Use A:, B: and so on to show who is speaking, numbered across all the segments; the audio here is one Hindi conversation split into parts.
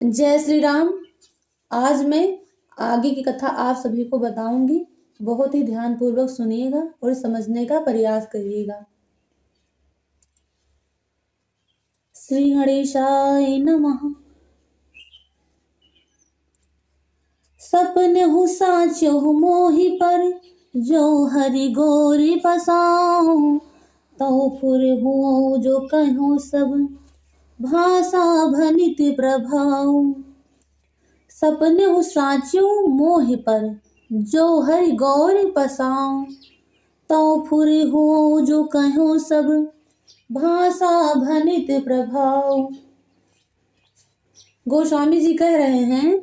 A: जय श्री राम। आज मैं आगे की कथा आप सभी को बताऊंगी। बहुत ही ध्यानपूर्वक सुनिएगा और समझने का प्रयास करिएगा। श्री गणेशाय नमः। सपने हु साचो मोहि पर, जो हरि गोरी पसाओ। तो फुर हुओ जो कहो सब, भाषा भनित प्रभाव। सपने हु साचो मोहि पर, जो हरि गौरी पसाओ। तो फुर हुओ जो कहो सब, भाषा भनित प्रभाव। गोस्वामी जी कह रहे हैं,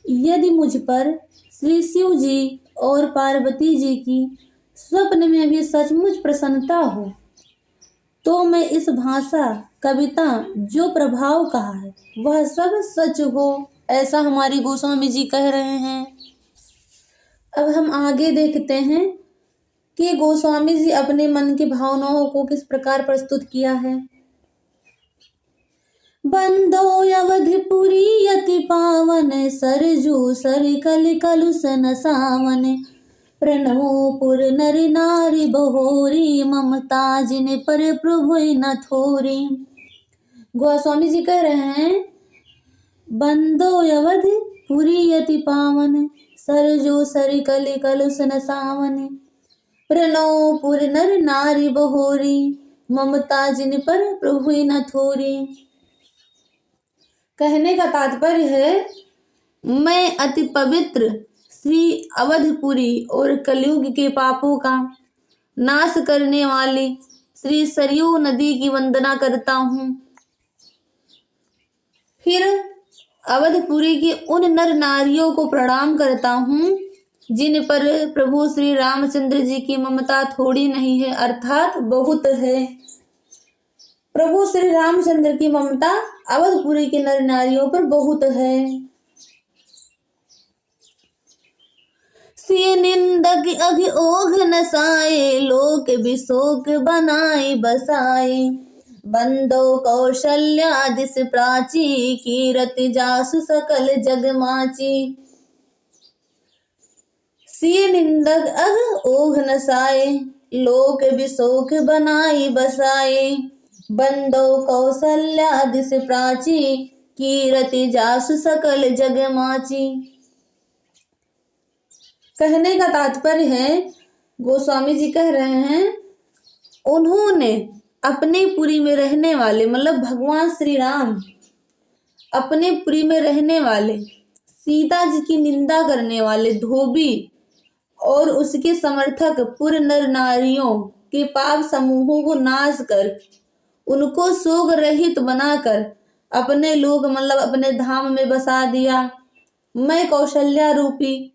A: यदि मुझ पर श्री शिव जी और पार्वती जी की स्वप्न में भी सचमुच प्रसन्नता हो, तो मैं इस भाषा कविता जो प्रभाव कहा है वह सब सच हो, ऐसा हमारे गोस्वामी जी कह रहे हैं। अब हम आगे देखते हैं कि गोस्वामी जी अपने मन की भावनाओं को किस प्रकार प्रस्तुत किया है। बंदो अवधपुरी अति पावन, सरजू सर कल कलुषन सावन। प्रणमो पुर नर नारी बहोरी, ममता जिन पर प्रभु न थोरी। गोस्वामी जी कह रहे हैं, बंदो अवध पुरी अति पावन, सरजो सर कल कलुषन सावन। प्रणो पुर नर नारी बहोरी, ममता जिन पर प्रभु न थोरी। कहने का तात्पर्य है, मैं अति पवित्र श्री अवधपुरी और कलयुग के पापों का नाश करने वाली श्री सरयू नदी की वंदना करता हूँ। फिर अवधपुरी की उन नर नारियों को प्रणाम करता हूँ जिन पर प्रभु श्री रामचंद्र जी की ममता थोड़ी नहीं है, अर्थात बहुत है। प्रभु श्री रामचंद्र की ममता अवधपुरी के नर नारियों पर बहुत है। सिय निंदक अघि ओघ नसाए, लोक विशोक बनाए बसाए। बंदो कौशल्या दिस प्राची, कीरति जासु सकल जग माची। सिय निंदक अघ ओघ नसाए, लोक विशोक बनाए बसाए। बंदो कौशल्या दिस प्राची, कीरति जासु सकल जग माची। कहने का तात्पर्य है, गोस्वामी जी कह रहे हैं, उन्होंने अपने पुरी में रहने वाले, मतलब भगवान श्री राम अपने पुरी में रहने वाले सीता जी की निंदा करने वाले धोबी और उसके समर्थक पुर नर नारियों के पाप समूहों को नाश कर, उनको शोक रहित बनाकर अपने लोग, मतलब अपने धाम में बसा दिया। मैं कौशल्या रूपी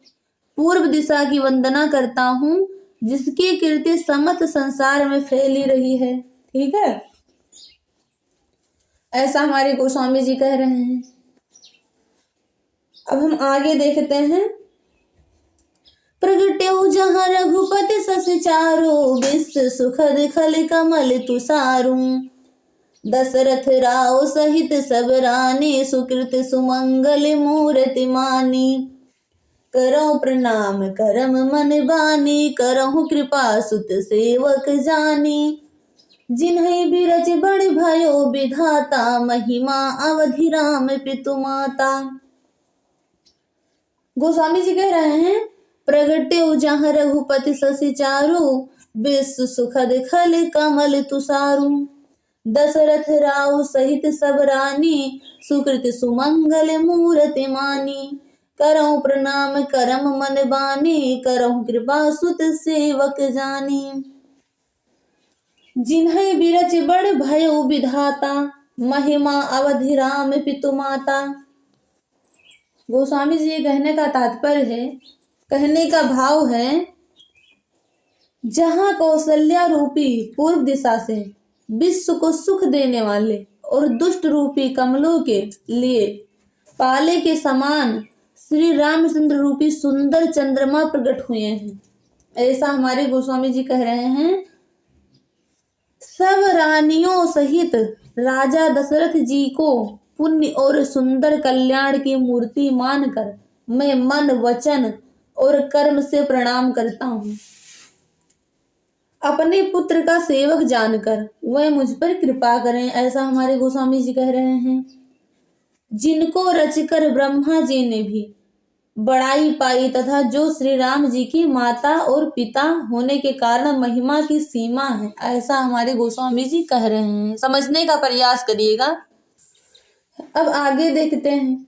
A: पूर्व दिशा की वंदना करता हूँ, जिसकी कीर्ति समस्त संसार में फैली रही है। ठीक है, ऐसा हमारे गोस्वामी जी कह रहे हैं। अब हम आगे देखते हैं। प्रगट्यो जहाँ रघुपति सस चारो, विश्व सुखद खल कमल तुषारू। दशरथ राव सहित सब रानी, सुकृत सुमंगल मूर्ति मानी। करो प्रणाम करम मन बानी, करहु कृपा सुत सेवक जानी। जिन्हें बिरज बड़ भयो विधाता, महिमा अवधि राम पितु माता। गोस्वामी जी कह रहे हैं, प्रगट्यो जहाँ रघुपति शशि चारु, विश्व सुखद खल कमल तुषारू। दशरथ राव सहित सब रानी, सुकृत सुमंगल मूर्ति मानी। करहु प्रणाम करम मन बानी, करहु कृपा सुत सेवक जानी। जिन्हें बिरच बड़ भयो विधाता, महिमा अवधि राम पितु माता। गोस्वामी जी कहने का तात्पर्य है, कहने का भाव है, जहाँ कौशल्या रूपी पूर्व दिशा से विश्व को सुख देने वाले और दुष्ट रूपी कमलों के लिए पाले के समान श्री रामचंद्र रूपी सुंदर चंद्रमा प्रकट हुए हैं, ऐसा हमारे गोस्वामी जी कह रहे हैं। सब रानियों सहित राजा दशरथ जी को पुण्य और सुंदर कल्याण की मूर्ति मानकर मैं मन, वचन और कर्म से प्रणाम करता हूँ। अपने पुत्र का सेवक जानकर वह मुझ पर कृपा करें, ऐसा हमारे गोस्वामी जी कह रहे हैं। जिनको रचकर ब्रह्मा जी ने भी बड़ाई पाई तथा जो श्री राम जी की माता और पिता होने के कारण महिमा की सीमा है, ऐसा हमारे गोस्वामी जी कह रहे हैं। समझने का प्रयास करिएगा। अब आगे देखते हैं।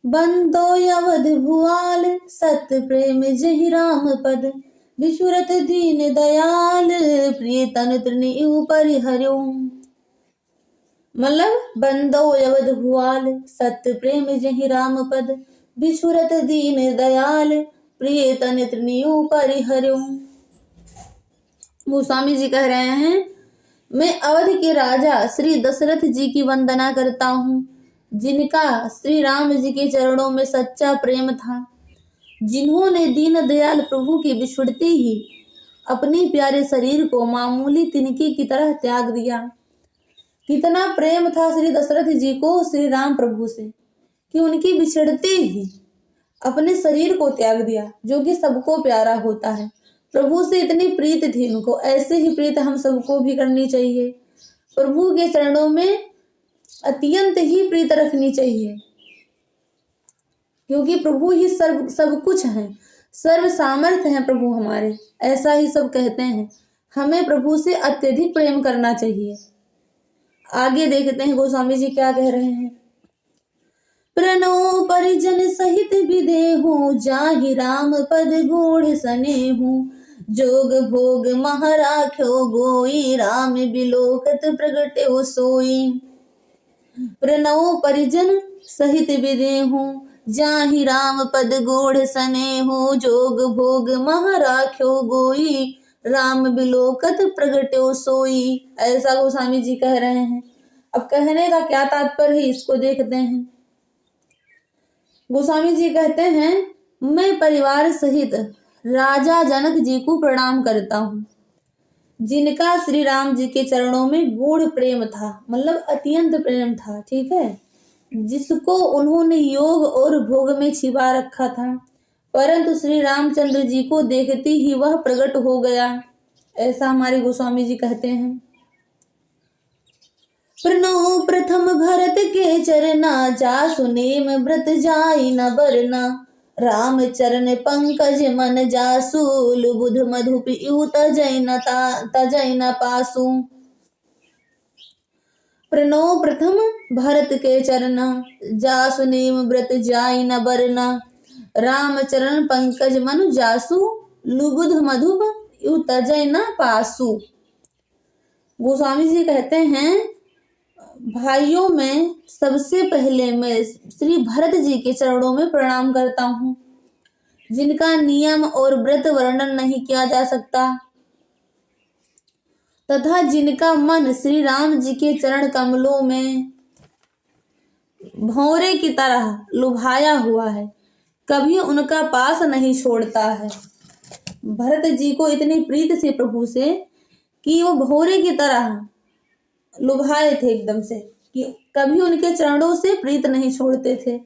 A: बंदो अवध भुआल सत प्रेम जहि राम पद, बिछुरत दीन दयाल प्रिय तन तृणियु परिहर्यो। मतलब बंदो अवध भुआल सत प्रेम जहि राम पद, बिछुरत दीन दयाल प्रिय तन तृणियु परिहर्यो। गोस्वामी जी कह रहे हैं, मैं अवध के राजा श्री दशरथ जी की वंदना करता हूँ, जिनका श्री राम जी के चरणों में सच्चा प्रेम था, जिन्होंने दीन दयाल प्रभु की बिछुड़ते ही अपने प्यारे शरीर को मामूली तिनके की तरह त्याग दिया। कितना प्रेम था श्री दशरथ जी को श्री राम प्रभु से कि उनकी बिछड़ते ही अपने शरीर को त्याग दिया, जो कि सबको प्यारा होता है। प्रभु से इतनी प्रीत थी उनको, ऐसे ही प्रीत हम सबको भी करनी चाहिए। प्रभु के चरणों में अत्यंत ही प्रीत रखनी चाहिए, क्योंकि प्रभु ही सब कुछ है, सर्व सामर्थ्य है प्रभु हमारे, ऐसा ही सब कहते हैं। हमें प्रभु से अत्यधिक प्रेम करना चाहिए। आगे देखते हैं गोस्वामी जी क्या कह रहे हैं। प्रणो परिजन सहित विदेहु, जाहि राम पद गूढ़ सनेहु, जोग भोग महराख्यो गोई, राम बिलोकत प्रगट्यो सोई। प्रणो परिजन सहित विदेहु, जाहि राम पद गूढ़ सनेहु, जोग भोग महराख्यो गोई, राम बिलोकत प्रगट्यो सोई। ऐसा गोस्वामी जी कह रहे हैं। अब कहने का क्या तात्पर्य है, इसको देखते हैं। गोस्वामी जी कहते हैं, मैं परिवार सहित राजा जनक जी को प्रणाम करता हूँ, जिनका श्री राम जी के चरणों में गूढ़ प्रेम था, मतलब अत्यंत प्रेम था, ठीक है, जिसको उन्होंने योग और भोग में छिपा रखा था, परंतु श्री रामचंद्र जी को देखते ही वह प्रकट हो गया। ऐसा हमारे गोस्वामी जी कहते हैं। प्रणो प्रथम भरत के चरना, जा सुनेम व्रत जाई न बरना, राम चरण पंकज मन जासु, लुबुध मधुप यु तजै न पासु। प्रणो प्रथम भरत के चरना, जा सुनेम व्रत जाई न बरना, राम चरण पंकज मन जासु, लुबुध मधुप यु तजै न पासु। गोस्वामी जी कहते हैं, भाइयों में सबसे पहले मैं श्री भरत जी के चरणों में प्रणाम करता हूँ, जिनका नियम और व्रत वर्णन नहीं किया जा सकता, तथा जिनका मन श्री राम जी के चरण कमलों में भंवरे की तरह लुभाया हुआ है, कभी उनका पास नहीं छोड़ता है। भरत जी को इतनी प्रीत से प्रभु से कि वो भंवरे की तरह लुभाए थे एकदम से, कि कभी उनके चरणों से प्रीत नहीं छोड़ते थे।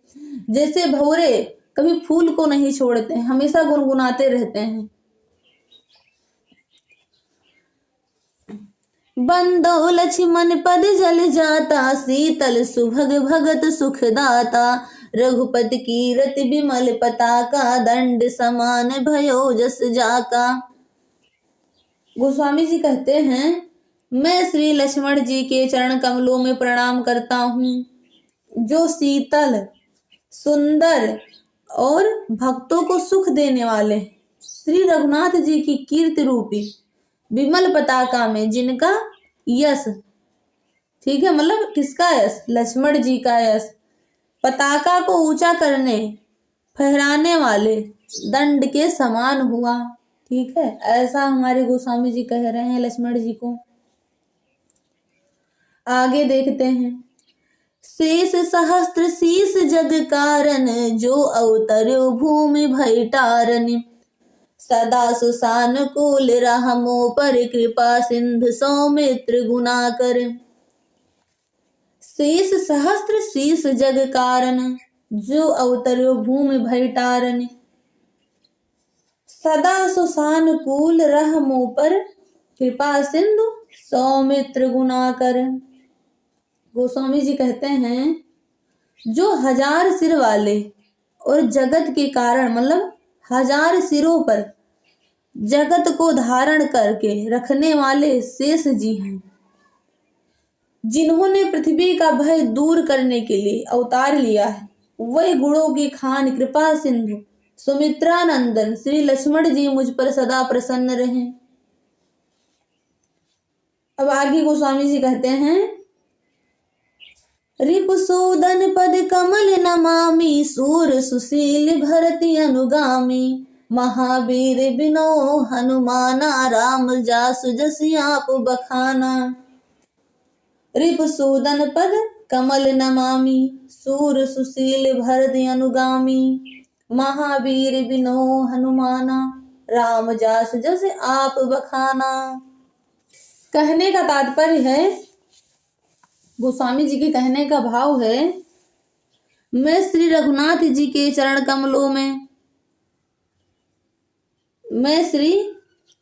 A: जैसे भंवरे कभी फूल को नहीं छोड़ते, हमेशा गुनगुनाते रहते हैं। बंदो लक्ष्मण पद जल जाता, शीतल सुभग भगत सुखदाता, रघुपति कीरत बिमल पताका, दंड समान भयो जस जाका। गोस्वामी जी कहते हैं, मैं श्री लक्ष्मण जी के चरण कमलों में प्रणाम करता हूँ, जो शीतल, सुंदर और भक्तों को सुख देने वाले श्री रघुनाथ जी की कीर्ति रूपी विमल पताका में, जिनका यश, ठीक है, मतलब किसका यश, लक्ष्मण जी का यश, पताका को ऊंचा करने फहराने वाले दंड के समान हुआ, ठीक है। ऐसा हमारे गोस्वामी जी कह रहे हैं लक्ष्मण जी को। आगे देखते हैं। शेष सहस्त्र शीस जग कारण, जो अवतर्यो भूमि भय टारन, सदा सुसानुकूल रहमो पर, कृपा सिंधु सौमित्र गुना कर। शेष सहस्त्र शीश जग कारण, जो अवतर्यो भूमि भय टारन। सदा सुसानुकूल रह मुँह पर, कृपा सिंधु सौमित्र गुणाकर। गोस्वामी जी कहते हैं, जो 1000 सिर वाले और जगत के कारण मतलब 1000 सिरों पर जगत को धारण करके रखने वाले शेष जी हैं, जिन्होंने पृथ्वी का भय दूर करने के लिए अवतार लिया है, वही गुणों की खान कृपा सिंधु सुमित्रा नंदन श्री लक्ष्मण जी मुझ पर सदा प्रसन्न रहें। अब आगे गोस्वामी जी कहते हैं, रिपुसूदन पद कमल नमामि, सूर सुशील भरति अनुगामी, महावीर बिनो हनुमाना, राम जासु जसि आप बखाना। रिपुसूदन पद कमल नमामि, सूर सुशील भरति अनुगामी, महावीर बिनो हनुमाना, राम जासु जसि आप बखाना। कहने का तात्पर्य है, गोस्वामी जी के कहने का भाव है, मैं श्री रघुनाथ जी के चरण कमलों में, मैं श्री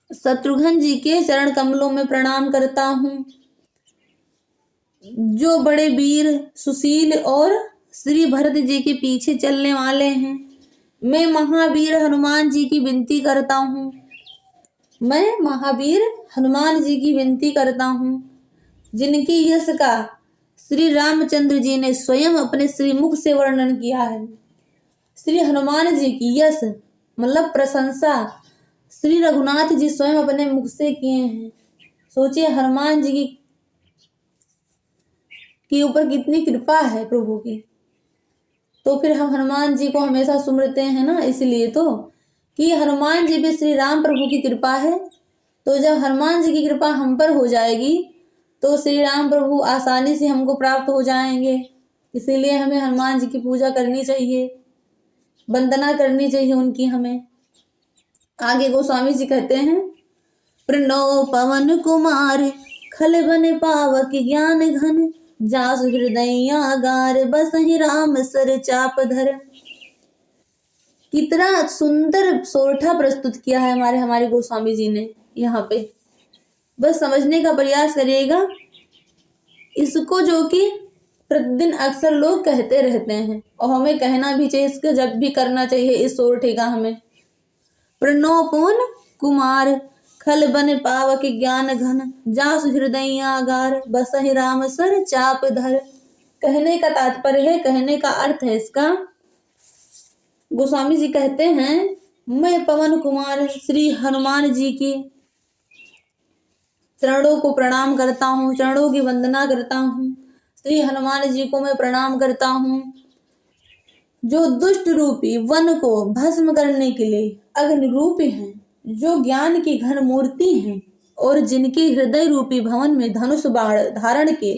A: शत्रुघ्न जी के चरण कमलों में प्रणाम करता हूँ, जो बड़े वीर सुशील और श्री भरत जी के पीछे चलने वाले हैं। मैं महावीर हनुमान जी की विनती करता हूँ, मैं महावीर हनुमान जी की विनती करता हूँ, जिनकी यश का श्री रामचंद्र जी ने स्वयं अपने श्रीमुख से वर्णन किया है। श्री हनुमान जी की यश मतलब प्रशंसा श्री रघुनाथ जी स्वयं अपने मुख से किए हैं। सोचिए हनुमान जी के ऊपर कितनी कृपा है प्रभु की। तो फिर हम हनुमान जी को हमेशा सुमरते हैं ना, इसलिए तो कि हनुमान जी पे श्री राम प्रभु की कृपा है। तो जब हनुमान जी की कृपा हम पर हो जाएगी तो श्री राम प्रभु आसानी से हमको प्राप्त हो जाएंगे। इसीलिए हमें हनुमान जी की पूजा करनी चाहिए, वंदना करनी चाहिए उनकी हमें। आगे गोस्वामी जी कहते हैं, प्रणव पवन कुमार खल बन पावक ज्ञान घन, जासु हृदयागार बसहि राम सर चाप धर। कितना सुंदर सोरठा प्रस्तुत किया है हमारे गोस्वामी जी ने यहाँ पे। बस समझने का प्रयास करिएगा इसको, जो कि प्रतिदिन अक्सर लोग कहते रहते हैं और हमें कहना भी चाहिए, इसको जब भी करना चाहिए इस सोरठे का हमें। प्रणव पवन कुमार खल बन पावक ज्ञान घन, जासु हृदयागार बसहि राम सर चाप धर। कहने का तात्पर्य है, कहने का अर्थ है इसका, गोस्वामी जी कहते हैं, मैं पवन कुमार श्री हनुमान जी की चरणों को प्रणाम करता हूँ, चरणों की वंदना करता हूँ। श्री हनुमान जी को मैं प्रणाम करता हूँ, जो दुष्ट रूपी वन को भस्म करने के लिए अग्नि रूपी हैं, जो ज्ञान की घन मूर्ति हैं और जिनके हृदय रूपी भवन में धनुष बाण धारण के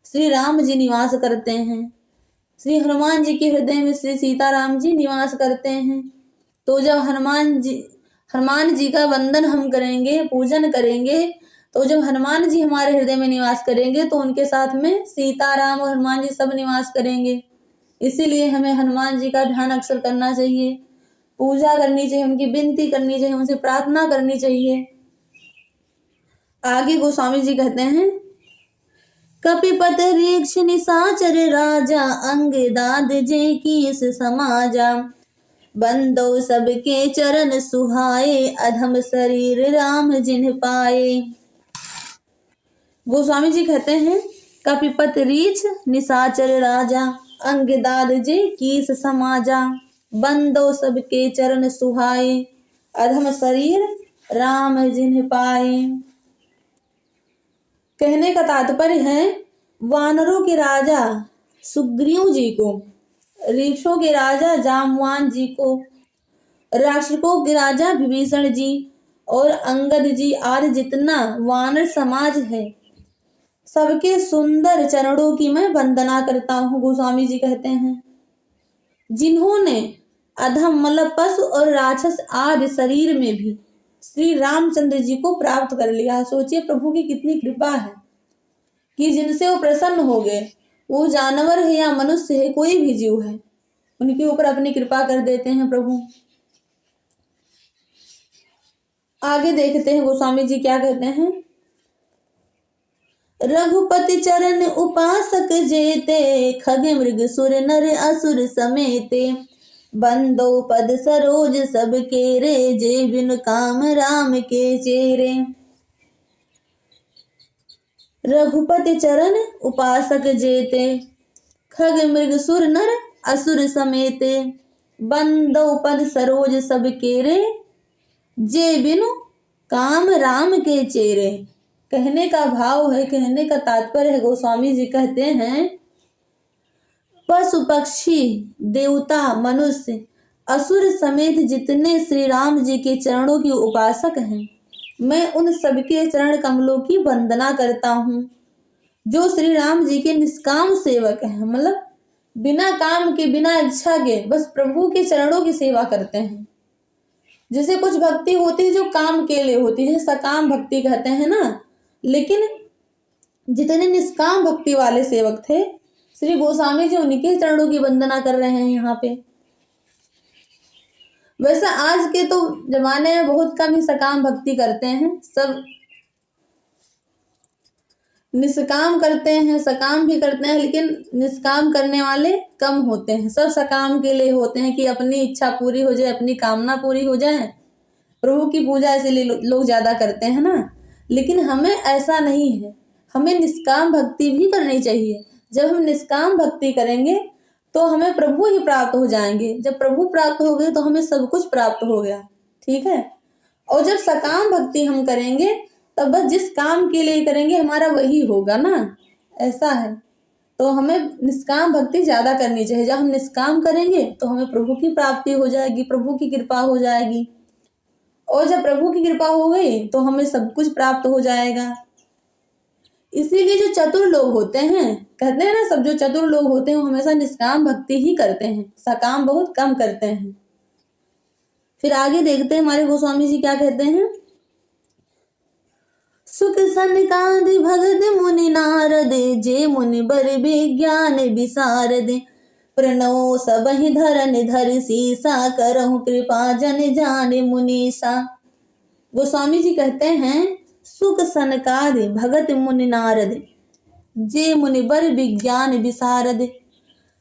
A: श्री राम जी निवास करते हैं। श्री हनुमान जी के हृदय में श्री सीताराम जी निवास करते हैं। तो जब हनुमान जी का वंदन हम करेंगे, पूजन करेंगे, तो जब हनुमान जी हमारे हृदय में निवास करेंगे तो उनके साथ में सीताराम और हनुमान जी सब निवास करेंगे। इसीलिए हमें हनुमान जी का ध्यान अक्सर करना चाहिए, पूजा करनी चाहिए, उनकी विनती करनी चाहिए, उनसे प्रार्थना करनी चाहिए। आगे गोस्वामी जी कहते हैं, कपिपत रीक्ष निशाचर राजा, अंग दाद जे कीस समाजा, बंदो सबके चरण सुहाए, अधम शरीर राम जिन्ह पाए। गोस्वामी जी कहते हैं, कपिपत रीछ निशाचर राजा, अंग दाद जे कीस समाजा, बंदो सबके चरण सुहाए, अधम शरीर राम जिन्ह पाए। कहने का तात्पर्य है, वानरों के राजा सुग्रीव जी को, रीछों के राजा जामवान जी को, राक्षसों के राजा विभीषण जी और अंगद जी आदि जितना वानर समाज है, सबके सुंदर चरणों की मैं वंदना करता हूँ। गोस्वामी जी कहते हैं, जिन्होंने अधम मतलब पशु और राक्षस आदि शरीर में भी श्री रामचंद्र जी को प्राप्त कर लिया। सोचिए प्रभु की कितनी कृपा है कि जिनसे वो प्रसन्न हो गए वो जानवर है या मनुष्य है, कोई भी जीव है, उनके ऊपर अपनी कृपा कर देते हैं प्रभु। आगे देखते हैं गोस्वामी जी क्या कहते हैं। रघुपति चरण उपासक जेते, खग मृग सुर नर असुर समेते, बंदो पद सरोज सब केरे, जे बिन काम राम के चेरे। रघुपति चरण उपासक जेते, खग मृग सुर नर असुर समेते, बंदो पद सरोज सब केरे, जे बिनु काम राम के चेरे। कहने का भाव है, कहने का तात्पर्य है, गोस्वामी जी कहते हैं पशु पक्षी देवता मनुष्य असुर समेत जितने श्री राम जी के चरणों की उपासक हैं, मैं उन सबके चरण कमलों की वंदना करता हूँ। जो श्री राम जी के निष्काम सेवक हैं, मतलब बिना काम के बिना इच्छा के बस प्रभु के चरणों की सेवा करते हैं। जैसे कुछ भक्ति होती है जो काम के लिए होती है, सकाम भक्ति कहते हैं ना, लेकिन जितने निष्काम भक्ति वाले सेवक थे श्री गोस्वामी जी उनके चरणों की वंदना कर रहे हैं यहाँ पे। वैसे आज के तो जमाने में बहुत कम ही सकाम भक्ति करते हैं, सब निष्काम करते हैं, सकाम भी करते हैं, लेकिन निष्काम करने वाले कम होते हैं। सब सकाम के लिए होते हैं कि अपनी इच्छा पूरी हो जाए, अपनी कामना पूरी हो जाए, प्रभु की पूजा इसीलिए लोग ज्यादा करते हैं ना। लेकिन हमें ऐसा नहीं है, हमें निष्काम भक्ति भी करनी चाहिए। जब हम निष्काम भक्ति करेंगे तो हमें प्रभु ही प्राप्त हो जाएंगे। जब प्रभु प्राप्त हो गए तो हमें सब कुछ प्राप्त हो गया, ठीक है। और जब सकाम भक्ति हम करेंगे तब बस जिस काम के लिए करेंगे हमारा वही होगा ना, ऐसा है। तो हमें निष्काम भक्ति ज्यादा करनी चाहिए। जब हम निष्काम करेंगे तो हमें प्रभु की प्राप्ति हो जाएगी, प्रभु की कृपा हो जाएगी। और जब प्रभु की कृपा हो गई तो हमें सब कुछ प्राप्त हो जाएगा। इसीलिए जो चतुर लोग होते हैं, कहते हैं ना, सब जो चतुर लोग होते हैं वो हमेशा निष्काम भक्ति ही करते हैं, सकाम बहुत कम करते हैं। फिर आगे देखते हैं हमारे गोस्वामी जी क्या कहते हैं। सुख सनकादि भगत मुनि नारद, जे मुनि बर विज्ञान विसारद, प्रणव सबहि धरन धर सीसा, करहु कृपा जन जाने मुनीसा। गोस्वामी जी कहते हैं सुख सनकादि भगत मुनि नारद, जे मुनि बर विज्ञान विसारद,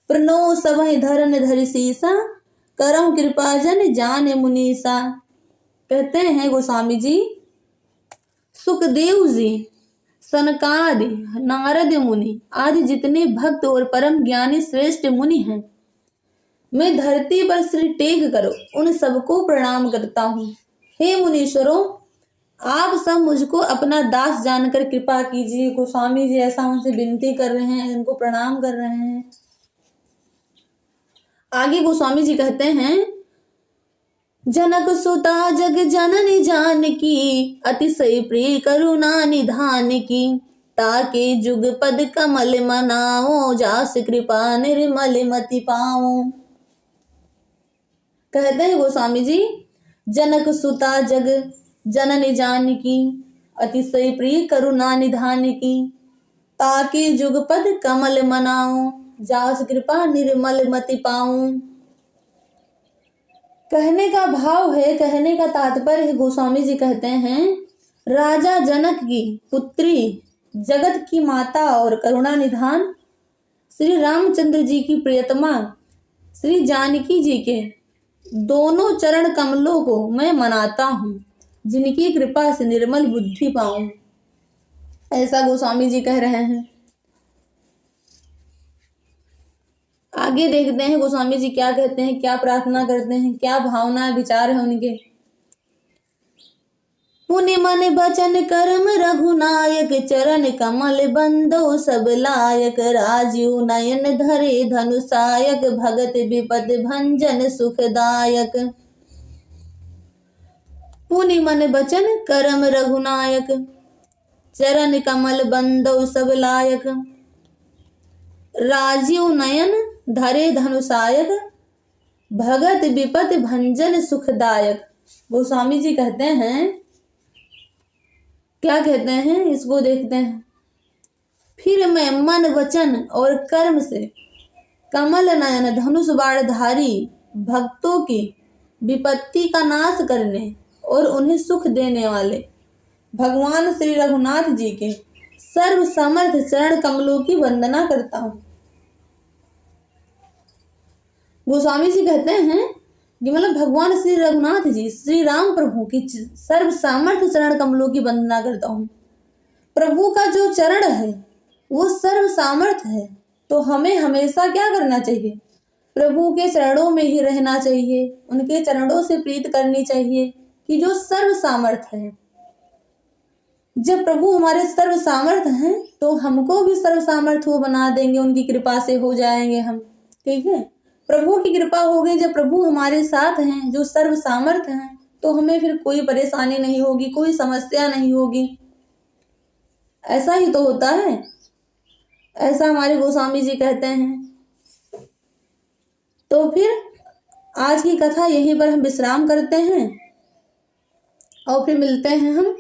A: प्रणव सबहि धरन धर सीसा, करहु कृपा जन जाने मुनीसा। कहते हैं गोस्वामी जी सुखदेव जी, सनकादि, नारद मुनि आदि जितने भक्त और परम ज्ञानी श्रेष्ठ मुनि हैं, मैं धरती पर सिर टेक कर उन सबको प्रणाम करता हूँ। हे मुनीश्वरों, आप सब मुझको अपना दास जानकर कृपा कीजिए। गोस्वामी जी ऐसा उनसे विनती कर रहे हैं, उनको प्रणाम कर रहे हैं। आगे गोस्वामी जी कहते हैं जनक सुता जग जननी जानकी, अतिशय प्रिय करुणा निधान की, ताके जुग पद कमल मनाओ, जास कृपा निर्मल मति पाओ। कहते हैं गोस्वामी जी जनक सुता जग जननी जानकी, अतिशय प्रिय करुणा निधान की, ताके जुग पद कमल मनाओ, जास कृपा निर्मल मति पाऊं। कहने का भाव है, कहने का तात्पर्य है, गोस्वामी जी कहते हैं राजा जनक की पुत्री, जगत की माता और करुणा निधान श्री रामचंद्र जी की प्रियतमा श्री जानकी जी के दोनों चरण कमलों को मैं मनाता हूँ, जिनकी कृपा से निर्मल बुद्धि पाऊं। ऐसा गोस्वामी जी कह रहे हैं। आगे देखते हैं गोस्वामी जी क्या कहते हैं, क्या प्रार्थना करते हैं, क्या भावना विचार है उनके। पुण्य मन बचन कर्म रघुनायक, चरण कमल बंदो सब लायक, राजीव नयन धरे धनुषायक, भगत विपद भंजन सुखदायक। पुण्य मन बचन कर्म रघुनायक, चरण कमल बंदो सब लायक, राजीव नयन धरे धनुषायक, भगत विपद भंजन सुखदायक। गोस्वामी जी कहते हैं, क्या कहते हैं, इसको देखते हैं। फिर मैं मन वचन और कर्म से कमल नयन धनुष बाणधारी भक्तों की विपत्ति का नाश करने और उन्हें सुख देने वाले भगवान श्री रघुनाथ जी के सर्व समर्थ चरण कमलों की वंदना करता हूँ। गोस्वामी जी कहते हैं कि मतलब भगवान श्री रघुनाथ जी श्री राम प्रभु की सर्व सामर्थ्य चरण कमलों की वंदना करता हूँ। प्रभु का जो चरण है वो सर्व सामर्थ्य है, तो हमें हमेशा क्या करना चाहिए? प्रभु के चरणों में ही रहना चाहिए, उनके चरणों से प्रीत करनी चाहिए कि जो सर्व सामर्थ्य है। जब प्रभु हमारे सर्व सामर्थ्य हैं तो हमको भी सर्व सामर्थ्य वो बना देंगे, उनकी कृपा से हो जाएंगे हम। ठीक है, प्रभु की कृपा हो गई, जब प्रभु हमारे साथ हैं जो सर्व सामर्थ्य हैं, तो हमें फिर कोई परेशानी नहीं होगी, कोई समस्या नहीं होगी। ऐसा ही तो होता है, ऐसा हमारे गोस्वामी जी कहते हैं। तो फिर आज की कथा यहीं पर हम विश्राम करते हैं और फिर मिलते हैं हम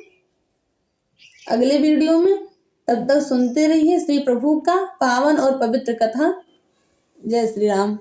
A: अगले वीडियो में। तब तक सुनते रहिए श्री प्रभु का पावन और पवित्र कथा। जय श्री राम।